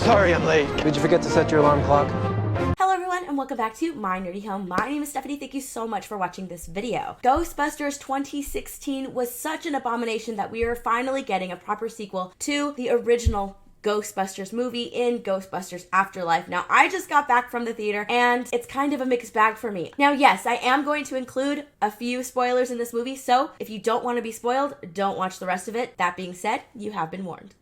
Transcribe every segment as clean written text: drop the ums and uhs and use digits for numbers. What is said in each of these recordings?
Sorry I'm late. Did you forget to set your alarm clock? Hello everyone and welcome back to My Nerdy Home. My name is Steph Anie. Thank you so much for watching this video. Ghostbusters 2016 was such an abomination that we are finally getting a proper sequel to the original Ghostbusters movie in Ghostbusters Afterlife. Now, I just got back from the theater and it's kind of a mixed bag for me. Now, yes, I am going to include a few spoilers in this movie, so if you don't want to be spoiled, don't watch the rest of it. That being said, you have been warned.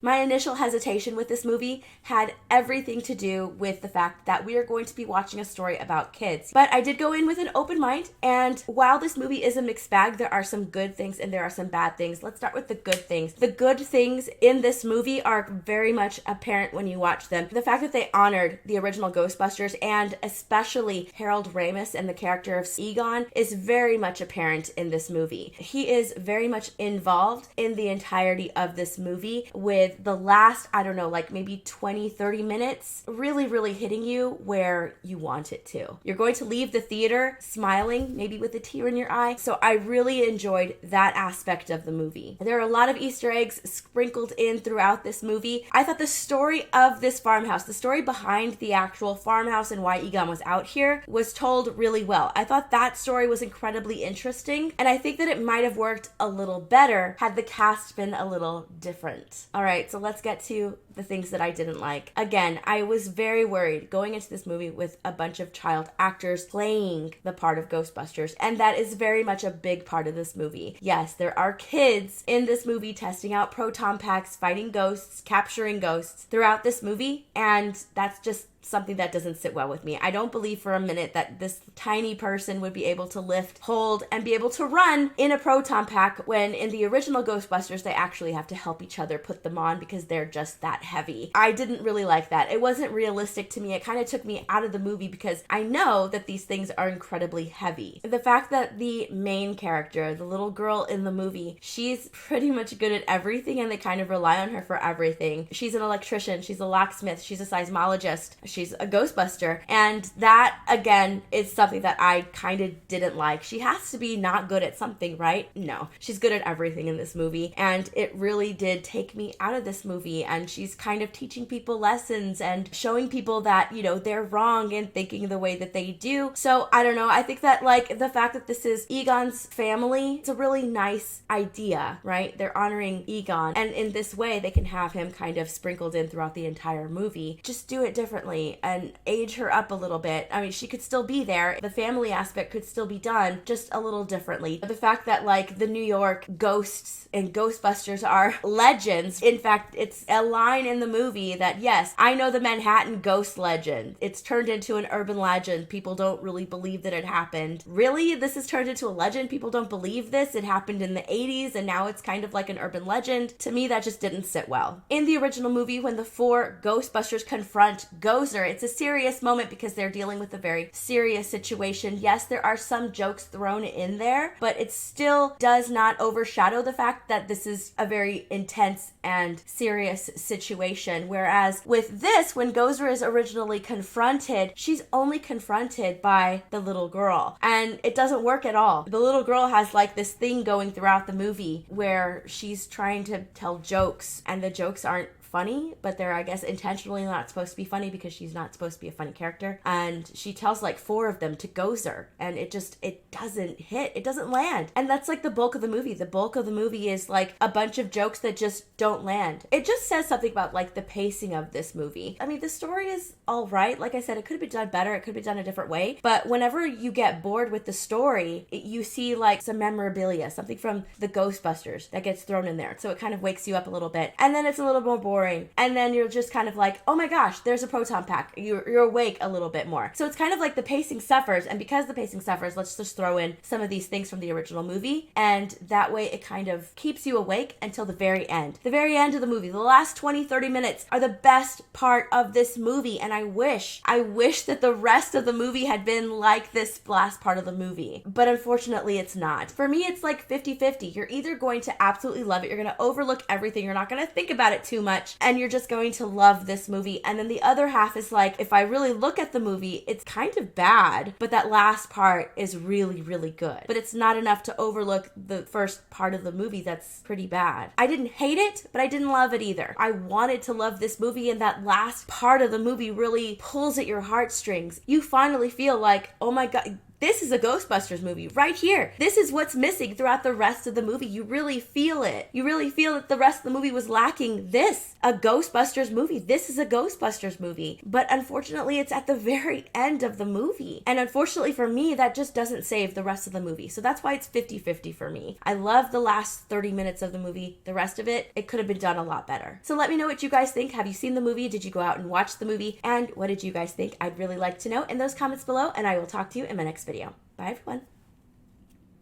My initial hesitation with this movie had everything to do with the fact that we are going to be watching a story about kids. But I did go in with an open mind, and while this movie is a mixed bag, there are some good things and there are some bad things. Let's start with the good things. The good things in this movie are very much apparent when you watch them. The fact that they honored the original Ghostbusters, and especially Harold Ramis and the character of Egon, is very much apparent in this movie. He is very much involved in the entirety of this movie, with the last, I don't know, like maybe 20-30 minutes really hitting you where you want it to. You're going to leave the theater smiling, maybe with a tear in your eye. So I really enjoyed that aspect of the movie. There are a lot of Easter eggs sprinkled in throughout this movie. I thought the story of this farmhouse, the story behind the actual farmhouse and why Egon was out here, was told really well. I thought that story was incredibly interesting, and I think that it might have worked a little better had the cast been a little different. All right, so let's get to the things that I didn't like. Again, I was very worried going into this movie with a bunch of child actors playing the part of Ghostbusters, and that is very much a big part of this movie. Yes, there are kids in this movie testing out proton packs, fighting ghosts, capturing ghosts throughout this movie, and that's just something that doesn't sit well with me. I don't believe for a minute that this tiny person would be able to lift, hold, and be able to run in a proton pack when in the original Ghostbusters they actually have to help each other put them on because they're just that heavy. I didn't really like that. It wasn't realistic to me. It kind of took me out of the movie because I know that these things are incredibly heavy. The fact that the main character, the little girl in the movie, she's pretty much good at everything and they kind of rely on her for everything. She's an electrician, she's a locksmith, she's a seismologist, she's a Ghostbuster, and that again is something that I kind of didn't like. She has to be not good at something, right? No, she's good at everything in this movie, and it really did take me out of this movie. And she's kind of teaching people lessons and showing people that, you know, they're wrong in thinking the way that they do. So I don't know, I think that like the fact that this is Egon's family, it's a really nice idea, right? They're honoring Egon, and in this way they can have him kind of sprinkled in throughout the entire movie. Just do it differently and age her up a little bit. I mean, she could still be there. The family aspect could still be done just a little differently. The fact that like the New York ghosts and Ghostbusters are legends. In fact, it's a line in the movie that, yes, I know the Manhattan ghost legend. It's turned into an urban legend. People don't really believe that it happened. Really? This is turned into a legend? People don't believe this? It happened in the 80s and now it's kind of like an urban legend? To me, that just didn't sit well. In the original movie, when the four Ghostbusters confront Gozer, it's a serious moment because they're dealing with a very serious situation. Yes, there are some jokes thrown in there, but it still does not overshadow the fact that this is a very intense and serious situation. Whereas with this, when Gozer is originally confronted, she's only confronted by the little girl, and it doesn't work at all. The little girl has like this thing going throughout the movie where she's trying to tell jokes, and the jokes aren't funny, but they're, I guess, intentionally not supposed to be funny because she's not supposed to be a funny character. And she tells like 4 of them to Gozer, and it doesn't hit. It doesn't land. And that's like the bulk of the movie. The bulk of the movie is like a bunch of jokes that just don't land. It just says something about like the pacing of this movie. I mean, the story is all right. Like I said, it could have been done better. It could have been done a different way. But whenever you get bored with the story, you see like some memorabilia, something from the Ghostbusters that gets thrown in there. So it kind of wakes you up a little bit. And then it's a little more boring. And then you're just kind of like, oh my gosh, there's a proton pack. You're awake a little bit more. So it's kind of like the pacing suffers. And because the pacing suffers, let's just throw in some of these things from the original movie. And that way it kind of keeps you awake until the very end. The very end of the movie, the last 20-30 minutes are the best part of this movie. And I wish that the rest of the movie had been like this last part of the movie. But unfortunately, it's not. For me, it's like 50-50. You're either going to absolutely love it. You're going to overlook everything. You're not going to think about it too much. much, and you're just going to love this movie. And then the other half is like, if I really look at the movie, it's kind of bad, but that last part is really, really good. But it's not enough to overlook the first part of the movie that's pretty bad. I didn't hate it, but I didn't love it either. I wanted to love this movie, and that last part of the movie really pulls at your heartstrings. You finally feel like, oh my God, this is a Ghostbusters movie right here. This is what's missing throughout the rest of the movie. You really feel it. You really feel that the rest of the movie was lacking this. A Ghostbusters movie. This is a Ghostbusters movie. But unfortunately, it's at the very end of the movie. And unfortunately for me, that just doesn't save the rest of the movie. So that's why it's 50-50 for me. I love the last 30 minutes of the movie. The rest of it, it could have been done a lot better. So let me know what you guys think. Have you seen the movie? Did you go out and watch the movie? And what did you guys think? I'd really like to know in those comments below, and I will talk to you in my next video. Bye, everyone.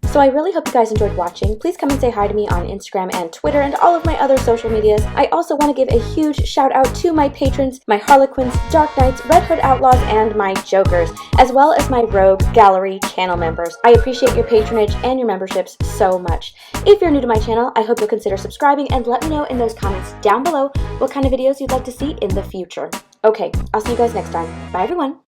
So I really hope you guys enjoyed watching. Please come and say hi to me on Instagram and Twitter and all of my other social medias. I also want to give a huge shout out to my patrons, my Harlequins, Dark Knights, Red Hood Outlaws, and my Jokers, as well as my Rogue Gallery channel members. I appreciate your patronage and your memberships so much. If you're new to my channel, I hope you'll consider subscribing and let me know in those comments down below what kind of videos you'd like to see in the future. Okay, I'll see you guys next time. Bye, everyone.